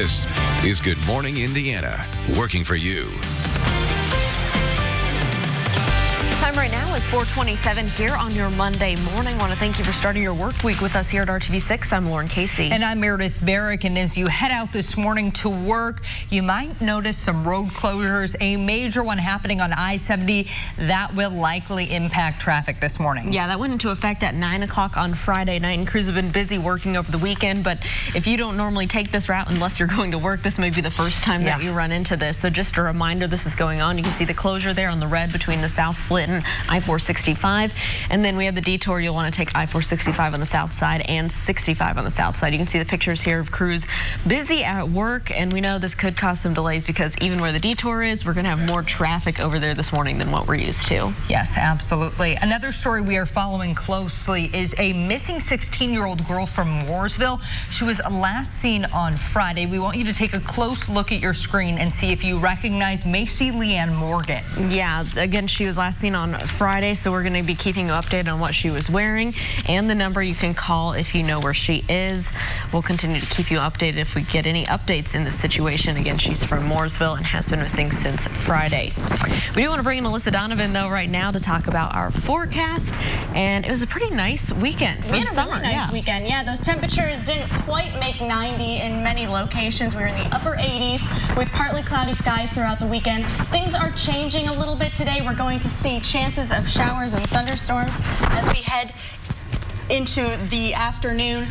This is Good Morning Indiana, working for you. Time right now is 4:27 here on your Monday morning. I want to thank you for starting your work week with us here at RTV6. I'm Lauren Casey. And I'm Meredith Barrick. And as you head out this morning to work, you might notice some road closures. A major one happening on I-70 that will likely impact traffic this morning. Yeah, that went into effect at 9 o'clock on Friday night, and crews have been busy working over the weekend. But if you don't normally take this route unless you're going to work, this may be the first time that you run into this. So just a reminder, this is going on. You can see the closure there on the red between the South Split and I-465. And then we have the detour. You'll want to take I-465 on the south side and 65 on the south side. You can see the pictures here of crews busy at work, and we know this could cause some delays because even where the detour is, we're going to have more traffic over there this morning than what we're used to. Yes, absolutely. Another story we are following closely is a missing 16-year-old girl from Mooresville. She was last seen on Friday. We want you to take a close look at your screen and see if you recognize Macy Leanne Morgan. Yeah, again, she was last seen on Friday, so we're going to be keeping you updated on what she was wearing and the number you can call if you know where she is. We'll continue to keep you updated if we get any updates in this situation. Again, she's from Mooresville and has been missing since Friday. We do want to bring in Alyssa Donovan, though, right now to talk about our forecast. And it was a pretty nice weekend for the summer. Really nice weekend. Yeah, those temperatures didn't quite make 90 in many locations. We were in the upper 80s with partly cloudy skies throughout the weekend. Things are changing a little bit today. We're going to see chances of showers and thunderstorms as we head into the afternoon.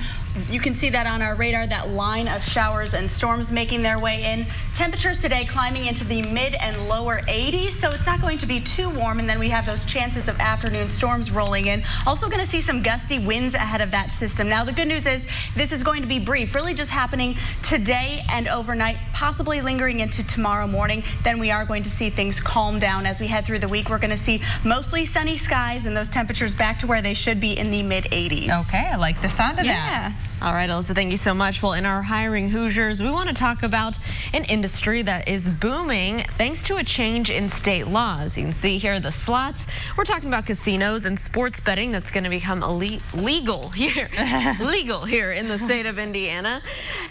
You can see that on our radar, that line of showers and storms making their way in. Temperatures today climbing into the mid and lower 80s, so it's not going to be too warm. And then we have those chances of afternoon storms rolling in. Also going to see some gusty winds ahead of that system. Now, the good news is this is going to be brief, really just happening today and overnight, possibly lingering into tomorrow morning. Then we are going to see things calm down as we head through the week. We're going to see mostly sunny skies and those temperatures back to where they should be in the mid 80s. Okay, I like the sound of that. All right, Alyssa, thank you so much. Well, in our Hiring Hoosiers, we want to talk about an industry that is booming thanks to a change in state laws. You can see here the slots. We're talking about casinos and sports betting that's going to become legal here in the state of Indiana.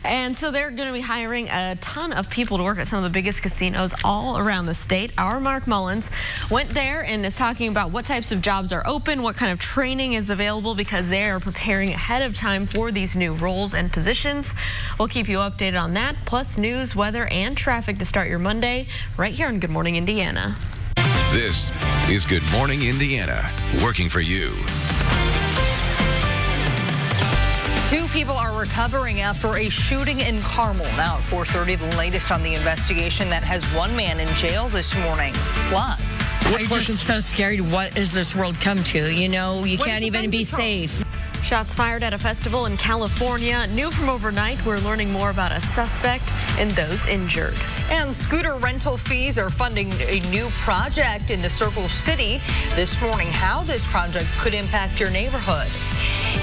And so they're going to be hiring a ton of people to work at some of the biggest casinos all around the state. Our Mark Mullins went there and is talking about what types of jobs are open, what kind of training is available, because they are preparing ahead of time for these new roles and positions. We'll keep you updated on that, plus news, weather, and traffic to start your Monday right here on Good Morning Indiana. This is Good Morning Indiana, working for you. 2 people are recovering after a shooting in Carmel. Now at 4:30, the latest on the investigation that has one man in jail this morning. Plus, I'm just so scared. What is this world come to? You know, you can't even be safe. Shots fired at a festival in California. New from overnight, we're learning more about a suspect and those injured. And scooter rental fees are funding a new project in the Circle City. This morning, how this project could impact your neighborhood.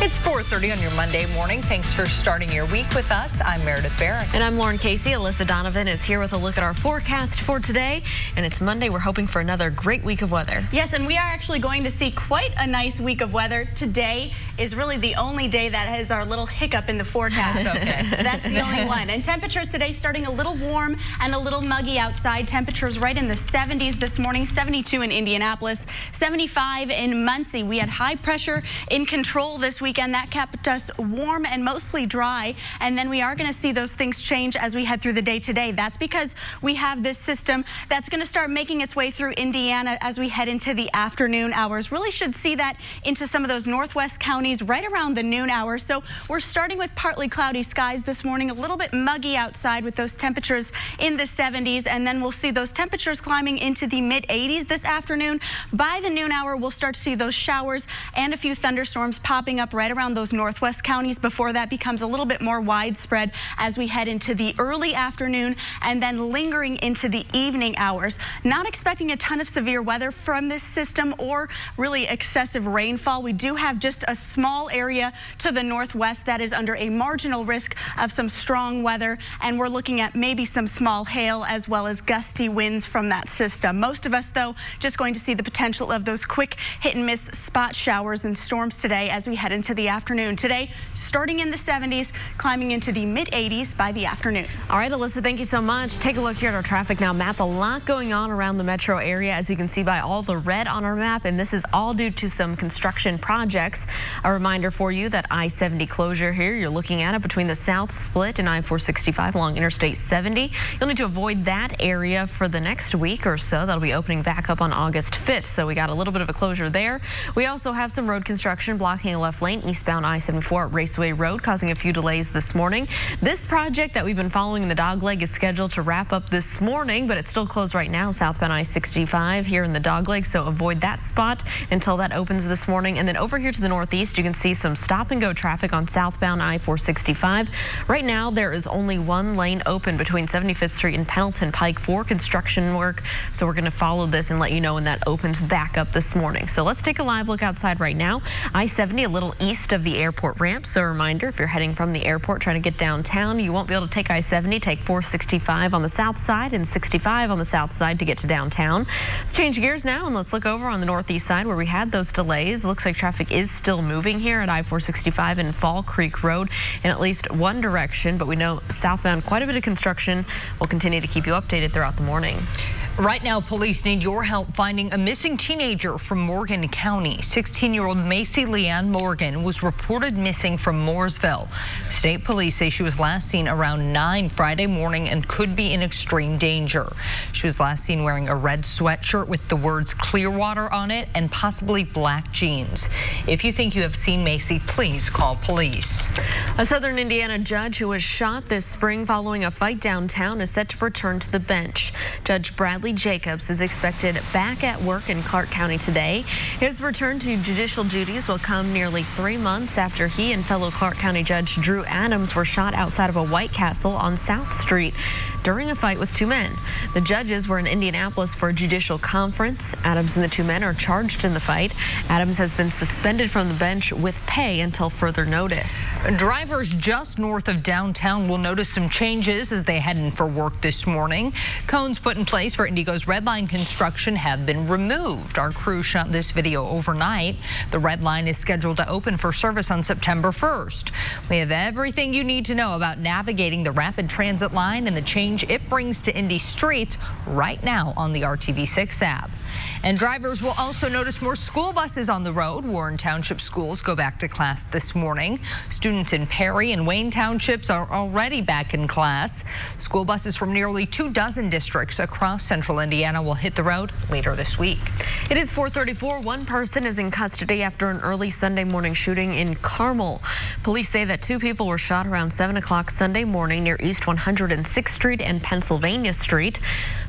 It's 4:30 on your Monday morning. Thanks for starting your week with us. I'm Meredith Barrick. And I'm Lauren Casey. Alyssa Donovan is here with a look at our forecast for today. And it's Monday. We're hoping for another great week of weather. Yes, and we are actually going to see quite a nice week of weather. Today is really the only day that has our little hiccup in the forecast. That's okay. That's the only one. And temperatures today starting a little warm and a little muggy outside. Temperatures right in the 70s this morning. 72 in Indianapolis, 75 in Muncie. We had high pressure in control this weekend. That kept us warm and mostly dry. And then we are going to see those things change as we head through the day today. That's because we have this system that's going to start making its way through Indiana as we head into the afternoon hours. Really should see that into some of those northwest counties right around the noon hour. So we're starting with partly cloudy skies this morning, a little bit muggy outside with those temperatures in the 70s. And then we'll see those temperatures climbing into the mid 80s this afternoon. By the noon hour, we'll start to see those showers and a few thunderstorms popping up right around those northwest counties before that becomes a little bit more widespread as we head into the early afternoon and then lingering into the evening hours. Not expecting a ton of severe weather from this system or really excessive rainfall. We do have just a small area to the northwest that is under a marginal risk of some strong weather, and we're looking at maybe some small hail as well as gusty winds from that system. Most of us, though, just going to see the potential of those quick hit and miss spot showers and storms today as we head into into the afternoon. Today, starting in the 70s, climbing into the mid-80s by the afternoon. All right, Alyssa, thank you so much. Take a look here at our traffic now map. A lot going on around the metro area, as you can see by all the red on our map, and this is all due to some construction projects. A reminder for you that I-70 closure here, you're looking at it between the South Split and I-465 along Interstate 70. You'll need to avoid that area for the next week or so. That'll be opening back up on August 5th, so we got a little bit of a closure there. We also have some road construction blocking a left lane eastbound I-74 at Raceway Road, causing a few delays this morning. This project that we've been following in the dogleg is scheduled to wrap up this morning, but it's still closed right now, southbound I-65 here in the dogleg, so avoid that spot until that opens this morning. And then over here to the northeast, you can see some stop and go traffic on southbound I-465. Right now, there is only one lane open between 75th Street and Pendleton Pike for construction work, so we're going to follow this and let you know when that opens back up this morning. So let's take a live look outside right now. I-70 a little east of the airport ramp. So a reminder, if you're heading from the airport trying to get downtown, you won't be able to take I-70. Take 465 on the south side and 65 on the south side to get to downtown. Let's change gears now and let's look over on the northeast side where we had those delays. It looks like traffic is still moving here at I-465 and Fall Creek Road in at least one direction, but we know southbound quite a bit of construction. We'll continue to keep you updated throughout the morning. Right now, police need your help finding a missing teenager from Morgan County. 16-year-old Macy Leanne Morgan was reported missing from Mooresville. State police say she was last seen around 9 Friday morning and could be in extreme danger. She was last seen wearing a red sweatshirt with the words Clearwater on it and possibly black jeans. If you think you have seen Macy, please call police. A southern Indiana judge who was shot this spring following a fight downtown is set to return to the bench. Judge Bradley Jacobs is expected back at work in Clark County today. His return to judicial duties will come nearly 3 months after he and fellow Clark County Judge Drew Adams were shot outside of a White Castle on South Street during a fight with 2 men. The judges were in Indianapolis for a judicial conference. Adams and the 2 men are charged in the fight. Adams has been suspended from the bench with pay until further notice. Drivers just north of downtown will notice some changes as they head in for work this morning. Cones put in place for Indigo's Red Line construction have been removed. Our crew shot this video overnight. The Red Line is scheduled to open for service on September 1st. We have everything you need to know about navigating the rapid transit line and the change it brings to Indy streets right now on the RTV6 app. And drivers will also notice more school buses on the road. Warren Township schools go back to class this morning. Students in Perry and Wayne Townships are already back in class. School buses from nearly 24 districts across central Indiana will hit the road later this week. It is 4:34. One person is in custody after an early Sunday morning shooting in Carmel. Police say that 2 people were shot around 7 o'clock Sunday morning near East 106th Street and Pennsylvania Street.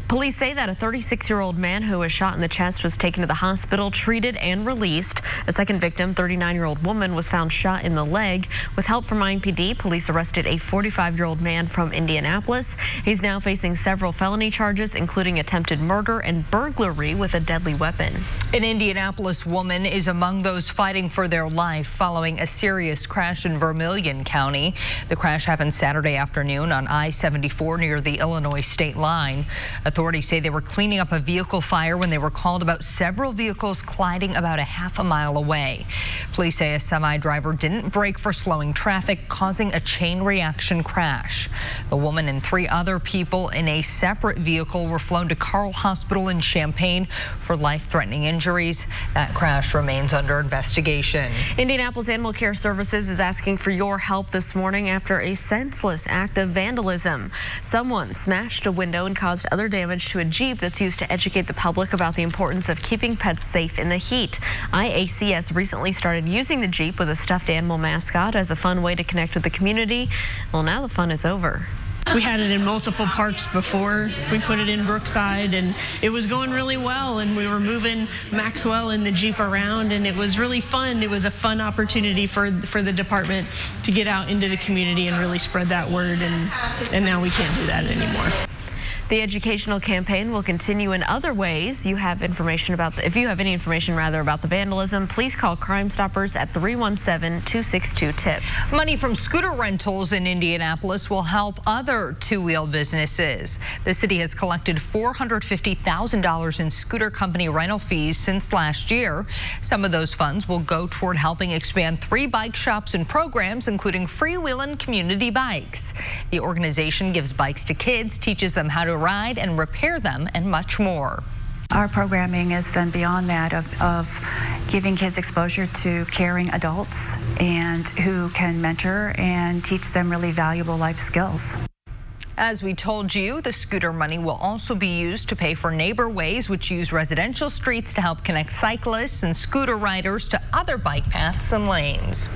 Police say that a 36-year-old man who was shot in the chest was taken to the hospital, treated, and released. A second victim, 39-year-old woman, was found shot in the leg. With help from IMPD, police arrested a 45-year-old man from Indianapolis. He's now facing several felony charges, including attempted murder and burglary with a deadly weapon. An Indianapolis woman is among those fighting for their life following a serious crash in Vermilion County. The crash happened Saturday afternoon on I-74 near the Illinois state line. Authorities say they were cleaning up a vehicle fire when they were called about several vehicles colliding about a half a mile away. Police say a semi-driver didn't brake for slowing traffic, causing a chain reaction crash. The woman and 3 other people in a separate vehicle were flown to Carle Hospital in Champaign for life-threatening injuries. That crash remains under investigation. Indianapolis Animal Care Services is asking for your help this morning after a senseless act of vandalism. Someone smashed a window and caused other damage to a Jeep that's used to educate the public about the importance of keeping pets safe in the heat. IACS recently started using the Jeep with a stuffed animal mascot as a fun way to connect with the community. Well, now the fun is over. We had it in multiple parks before. We put it in Brookside, and it was going really well, and we were moving Maxwell and the Jeep around, and it was really fun. It was a fun opportunity for the department to get out into the community and really spread that word, and now we can't do that anymore. The educational campaign will continue in other ways. If you have any information about the vandalism, please call Crime Stoppers at 317-262-TIPS. Money from scooter rentals in Indianapolis will help other two-wheel businesses. The city has collected $450,000 in scooter company rental fees since last year. Some of those funds will go toward helping expand 3 bike shops and programs, including Freewheelin' Community Bikes. The organization gives bikes to kids, teaches them how to ride and repair them, and much more. Our programming is then beyond that of giving kids exposure to caring adults and who can mentor and teach them really valuable life skills. As we told you, the scooter money will also be used to pay for NeighborWays, which use residential streets to help connect cyclists and scooter riders to other bike paths and lanes.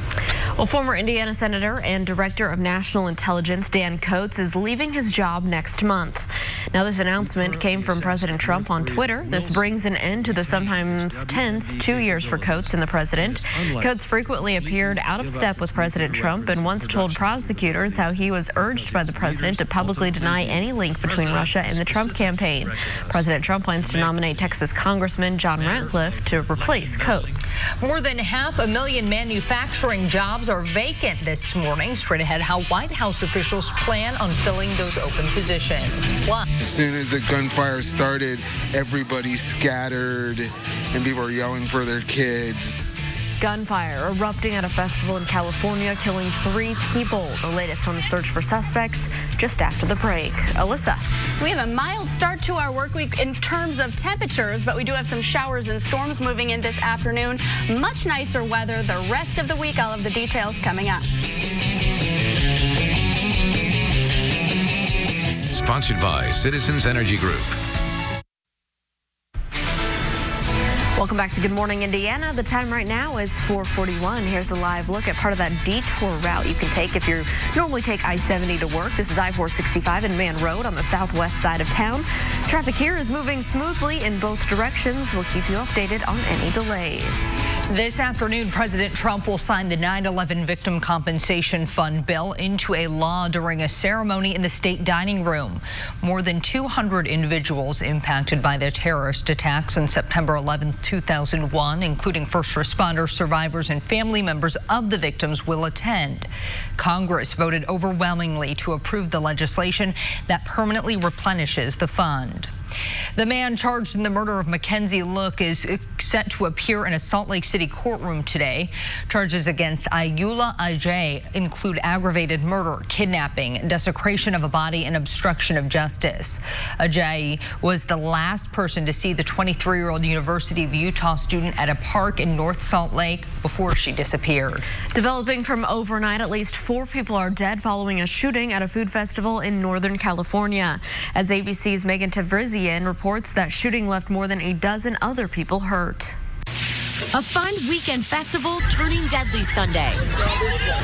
Well, former Indiana Senator and Director of National Intelligence Dan Coats is leaving his job next month. Now, this announcement came from President Trump on Twitter. This brings an end to the sometimes tense 2 years for Coats and the president. Coats frequently appeared out of step with President Trump and once told prosecutors how he was urged by the president to publicly deny any link between Russia and the Trump campaign. President Trump plans to nominate Texas Congressman John Ratcliffe to replace Coats. More than 500,000 manufacturing jobs are vacant this morning. Straight ahead, how White House officials plan on filling those open positions. Plus, as soon as the gunfire started, everybody scattered and people were yelling for their kids. Gunfire erupting at a festival in California, killing 3 people. The latest on the search for suspects just after the break. Alyssa. We have a mild start to our work week in terms of temperatures, but we do have some showers and storms moving in this afternoon. Much nicer weather the rest of the week. I'll have the details coming up. Sponsored by Citizens Energy Group. Welcome back to Good Morning Indiana. The time right now is 4:41. Here's a live look at part of that detour route you can take if you normally take I-70 to work. This is I-465 and Man Road on the southwest side of town. Traffic here is moving smoothly in both directions. We'll keep you updated on any delays. This afternoon, President Trump will sign the 9/11 Victim Compensation Fund bill into a law during a ceremony in the state dining room. More than 200 individuals impacted by the terrorist attacks on September 11, 2001, including first responders, survivors, and family members of the victims, will attend. Congress voted overwhelmingly to approve the legislation that permanently replenishes the fund. The man charged in the murder of Mackenzie Look is set to appear in a Salt Lake City courtroom today. Charges against Ayoola Ajayi include aggravated murder, kidnapping, desecration of a body, and obstruction of justice. Ajayi was the last person to see the 23-year-old University of Utah student at a park in North Salt Lake before she disappeared. Developing from overnight, at least 4 people are dead following a shooting at a food festival in Northern California. As ABC's Megan Tavrizian reports, that shooting left more than a dozen other people hurt. A fun weekend festival turning deadly Sunday.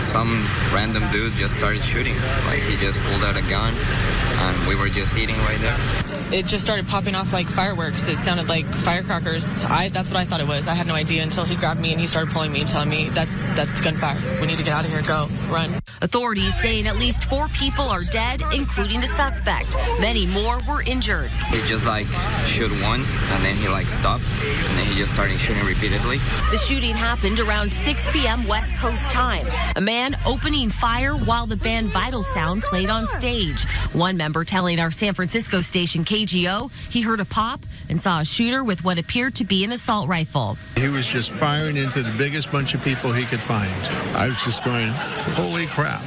Some random dude just started shooting. Like, he just pulled out a gun and we were just eating right there. It just started popping off like fireworks. It sounded like firecrackers. That's what I thought it was. I had no idea until he grabbed me and he started pulling me and telling me that's gunfire. We need to get out of here. Go, run. Authorities saying at least 4 people are dead, including the suspect. Many more were injured. He just shoot once and then he stopped and then he just started shooting repeatedly. The shooting happened around 6 p.m. West Coast time. A man opening fire while the band Vital Sound played on stage. One member telling our San Francisco station KGO he heard a pop and saw a shooter with what appeared to be an assault rifle. He was just firing into the biggest bunch of people he could find. I was just going, holy crap.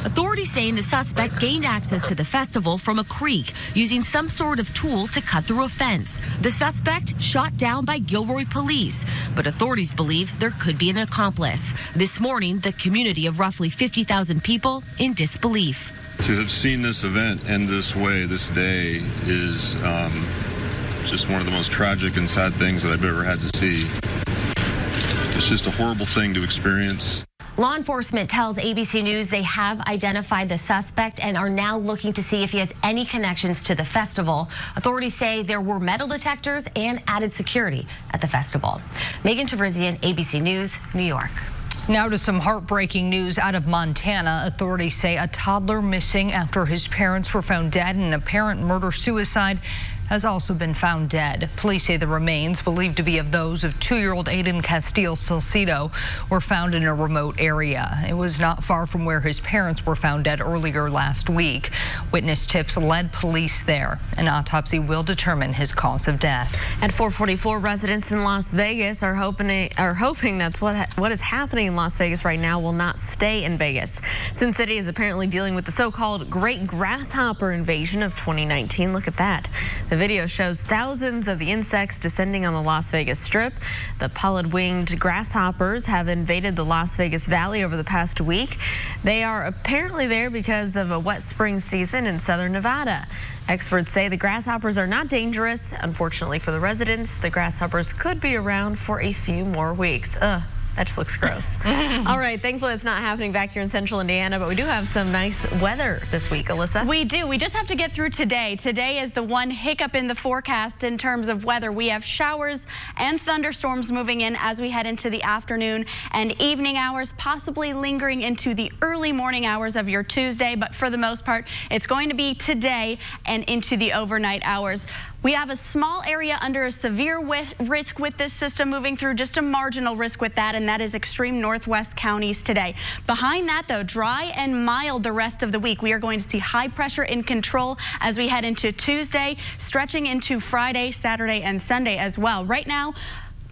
Authorities saying the suspect gained access to the festival from a creek using some sort of tool to cut through a fence. The suspect shot down by Gilroy police, but authorities believe there could be an accomplice. This morning, the community of roughly 50,000 people in disbelief. To have seen this event end this way, this day, is just one of the most tragic and sad things that I've ever had to see. It's just a horrible thing to experience. Law enforcement tells ABC News they have identified the suspect and are now looking to see if he has any connections to the festival. Authorities say there were metal detectors and added security at the festival. Megan Tavrizian, ABC News, New York. Now to some heartbreaking news out of Montana. Authorities say a toddler missing after his parents were found dead in an apparent murder-suicide has also been found dead. Police say the remains, believed to be of those of 2-year-old Aiden Castile Salcido, were found in a remote area. It was not far from where his parents were found dead earlier last week. Witness tips led police there. An autopsy will determine his cause of death. At 444, residents in Las Vegas are hoping that's what is happening in Las Vegas right now will not stay in Vegas. Sin City is apparently dealing with the so-called Great Grasshopper invasion of 2019. Look at that. The video shows thousands of the insects descending on the Las Vegas Strip. The pallid-winged grasshoppers have invaded the Las Vegas Valley over the past week. They are apparently there because of a wet spring season in southern Nevada. Experts say the grasshoppers are not dangerous. Unfortunately for the residents, the grasshoppers could be around for a few more weeks. That just looks gross. All right, thankfully it's not happening back here in central Indiana, but we do have some nice weather this week. Alyssa? We do. We just have to get through today. Today is the one hiccup in the forecast in terms of weather. We have showers and thunderstorms moving in as we head into the afternoon and evening hours, possibly lingering into the early morning hours of your Tuesday. But for the most part, it's going to be today and into the overnight hours. We have a small area under a severe risk with this system moving through, just a marginal risk with that, and that is extreme northwest counties today. Behind that, though, dry and mild the rest of the week. We are going to see high pressure in control as we head into Tuesday, stretching into Friday, Saturday, and Sunday as well. Right now,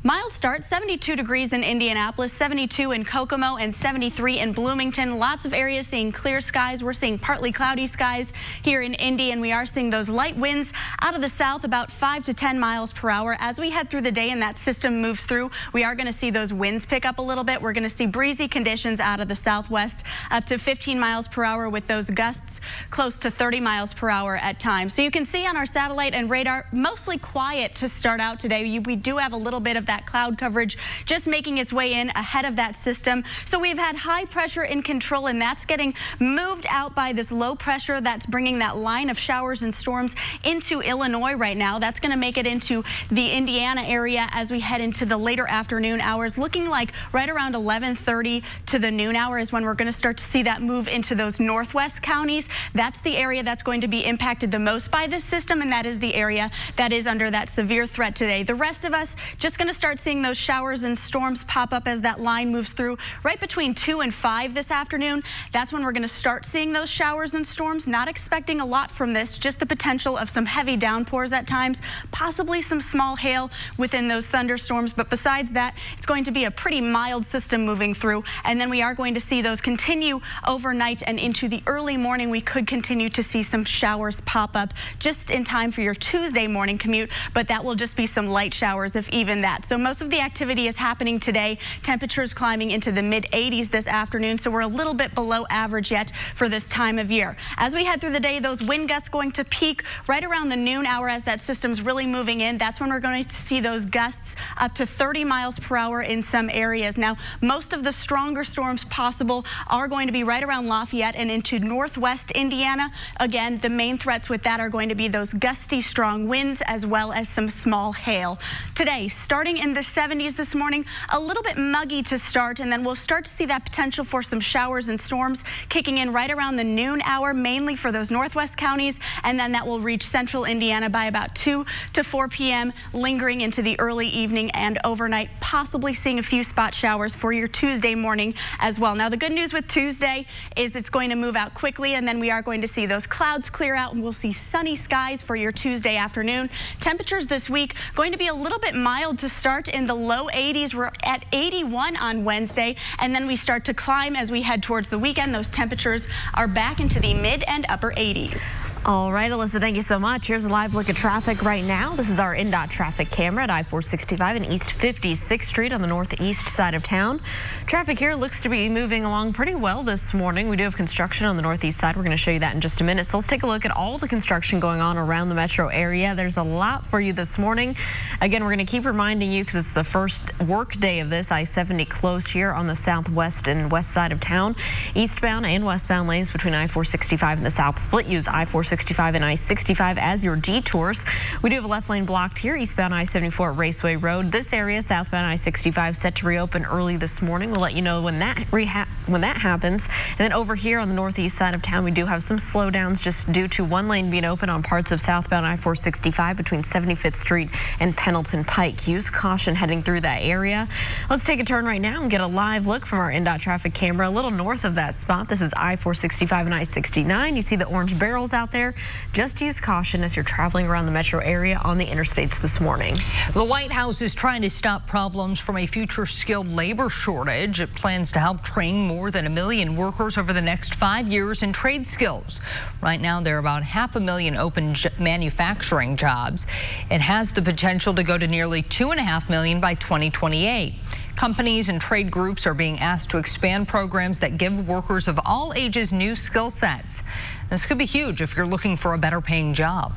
mild start, 72 degrees in Indianapolis, 72 in Kokomo, and 73 in Bloomington. Lots of areas seeing clear skies. We're seeing partly cloudy skies here in Indy, and we are seeing those light winds out of the south, about 5 to 10 miles per hour. As we head through the day and that system moves through, we are going to see those winds pick up a little bit. We're going to see breezy conditions out of the southwest, up to 15 miles per hour with those gusts close to 30 miles per hour at times. So you can see on our satellite and radar, mostly quiet to start out today. We do have a little bit of that cloud coverage just making its way in ahead of that system. So we've had high pressure in control, and that's getting moved out by this low pressure that's bringing that line of showers and storms into Illinois right now. That's going to make it into the Indiana area as we head into the later afternoon hours, looking like right around 11:30 to the noon hour is when we're going to start to see that move into those northwest counties. That's the area that's going to be impacted the most by this system, and that is the area that is under that severe threat today. The rest of us just going to start seeing those showers and storms pop up as that line moves through right between 2 and 5 this afternoon. That's when we're going to start seeing those showers and storms. Not expecting a lot from this, just the potential of some heavy downpours at times, possibly some small hail within those thunderstorms. But besides that, it's going to be a pretty mild system moving through. And then we are going to see those continue overnight and into the early morning. We could continue to see some showers pop up just in time for your Tuesday morning commute, but that will just be some light showers, if even that. So most of the activity is happening today. Temperatures climbing into the mid-80s this afternoon, so we're a little bit below average yet for this time of year. As we head through the day, those wind gusts going to peak right around the noon hour as that system's really moving in. That's when we're going to see those gusts up to 30 miles per hour in some areas. Now, most of the stronger storms possible are going to be right around Lafayette and into northwest Indiana. Again, the main threats with that are going to be those gusty, strong winds as well as some small hail. Today, starting in the 70s this morning, a little bit muggy to start, and then we'll start to see that potential for some showers and storms kicking in right around the noon hour, mainly for those northwest counties, and then that will reach central Indiana by about 2 to 4 p.m., lingering into the early evening and overnight, possibly seeing a few spot showers for your Tuesday morning as well. Now, the good news with Tuesday is it's going to move out quickly, and then we are going to see those clouds clear out, and we'll see sunny skies for your Tuesday afternoon. Temperatures this week going to be a little bit mild to start in the low 80s. We're at 81 on Wednesday, and then we start to climb as we head towards the weekend. Those temperatures are back into the mid and upper 80s. All right, Alyssa, thank you so much. Here's a live look at traffic right now. This is our INDOT traffic camera at I-465 and East 56th Street on the northeast side of town. Traffic here looks to be moving along pretty well this morning. We do have construction on the northeast side. We're going to show you that in just a minute. So let's take a look at all the construction going on around the metro area. There's a lot for you this morning. Again, we're going to keep reminding you because it's the first work day of this. I-70 closed here on the southwest and west side of town. Eastbound and westbound lanes between I-465 and the South Split use I-465 I-465 and I-65 as your detours. We do have a left lane blocked here, eastbound I-74 at Raceway Road. This area, southbound I-65, set to reopen early this morning. We'll let you know when that happens. And then over here on the northeast side of town, we do have some slowdowns just due to one lane being open on parts of southbound I-465 between 75th Street and Pendleton Pike. Use caution heading through that area. Let's take a turn right now and get a live look from our NDOT traffic camera a little north of that spot. This is I-465 and I-69. You see the orange barrels out there. Just use caution as you're traveling around the metro area on the interstates this morning. The White House is trying to stop problems from a future skilled labor shortage. It plans to help train more than 1 million workers over the next 5 years in trade skills. Right now, there are about 500,000 open manufacturing jobs. It has the potential to go to nearly 2.5 million by 2028. Companies and trade groups are being asked to expand programs that give workers of all ages new skill sets. This could be huge if you're looking for a better paying job.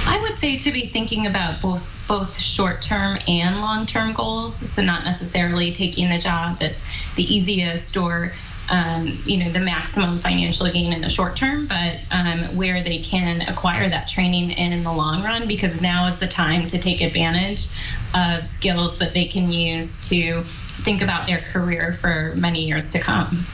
I would say to be thinking about both short-term and long-term goals. So not necessarily taking the job that's the easiest or the maximum financial gain in the short term, but where they can acquire that training in the long run, because now is the time to take advantage of skills that they can use to think about their career for many years to come.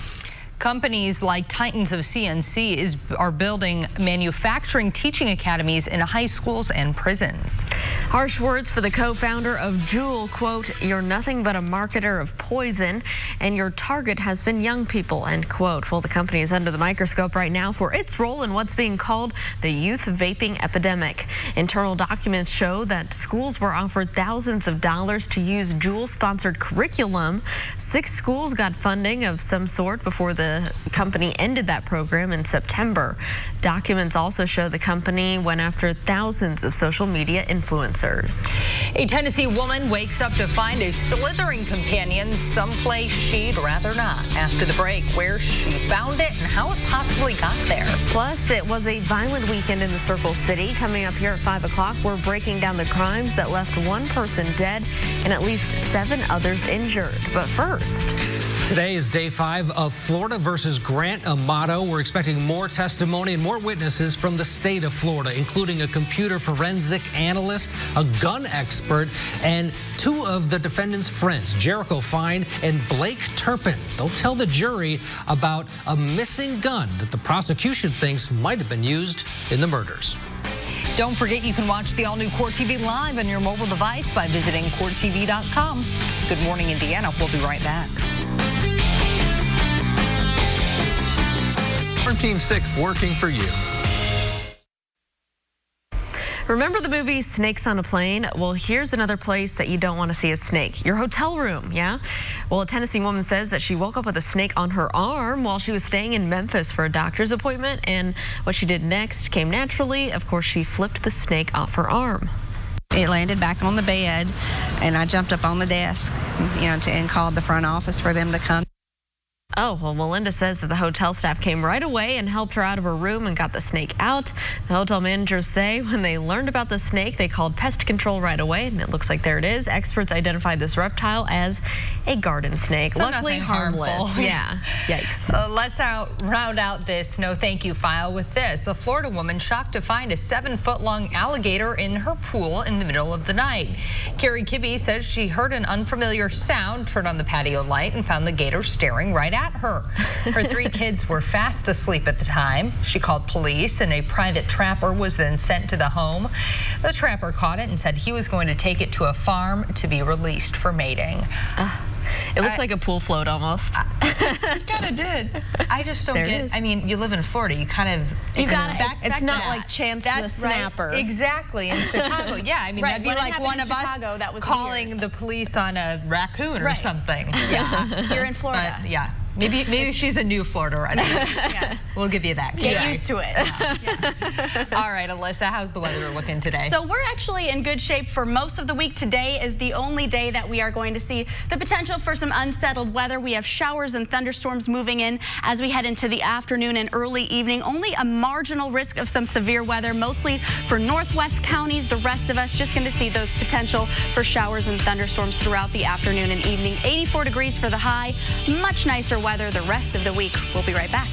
Companies like Titans of CNC are building manufacturing teaching academies in high schools and prisons. Harsh words for the co-founder of Juul, quote, "You're nothing but a marketer of poison, and your target has been young people," end quote. Well, the company is under the microscope right now for its role in what's being called the youth vaping epidemic. Internal documents show that schools were offered thousands of dollars to use Juul-sponsored curriculum. 6 schools got funding of some sort before the company ended that program in September. Documents also show the company went after thousands of social media influencers. A Tennessee woman wakes up to find a slithering companion someplace she'd rather not. After the break, where she found it and how it possibly got there. Plus, it was a violent weekend in the Circle City. Coming up here at 5 o'clock, we're breaking down the crimes that left 1 person dead and at least 7 others injured. But first, today is day 5 of Florida versus Grant Amato. We're expecting more testimony and more witnesses from the state of Florida, including a computer forensic analyst, a gun expert, and 2 of the defendant's friends, Jericho Fine and Blake Turpin. They'll tell the jury about a missing gun that the prosecution thinks might have been used in the murders. Don't forget you can watch the all-new Court TV live on your mobile device by visiting CourtTV.com. Good morning, Indiana. We'll be right back. 13/6 working for you. remember the movie Snakes on a Plane? Well, here's another place that you don't want to see a snake. Your hotel room, yeah? Well, a Tennessee woman says that she woke up with a snake on her arm while she was staying in Memphis for a doctor's appointment, and what she did next came naturally. Of course, she flipped the snake off her arm. It landed back on the bed, and I jumped up on the desk, and called the front office for them to come. Oh, well, Melinda says that the hotel staff came right away and helped her out of her room and got the snake out. The hotel managers say when they learned about the snake, they called pest control right away, and it looks like there it is. Experts identified this reptile as a garden snake. So luckily harmless. Harmful. Yeah, yikes. Let's round out this no thank you file with this. A Florida woman shocked to find a 7-foot-long alligator in her pool in the middle of the night. Carrie Kibbe says she heard an unfamiliar sound, turned on the patio light, and found the gator staring right at her. Her 3 kids were fast asleep at the time. She called police, and a private trapper was then sent to the home. The trapper caught it and said he was going to take it to a farm to be released for mating. It looked like a pool float almost. It kind of did. I just don't get. I mean, you live in Florida. You kind of expect it's not that. like Chance the Snapper. Right. Exactly. In Chicago. Yeah, I mean, Right. that'd be like one of Chicago, us calling the police on a raccoon or something. Yeah. You're in Florida. But, yeah. Maybe she's a new Florida resident. Yeah. We'll give you that. Get used to it. Yeah. All right, Alyssa, how's the weather looking today? So we're actually in good shape for most of the week. Today is the only day that we are going to see the potential for some unsettled weather. We have showers and thunderstorms moving in as we head into the afternoon and early evening. Only a marginal risk of some severe weather, mostly for northwest counties. The rest of us just going to see those potential for showers and thunderstorms throughout the afternoon and evening. 84 degrees for the high. Much nicer weather the rest of the week. We'll be right back.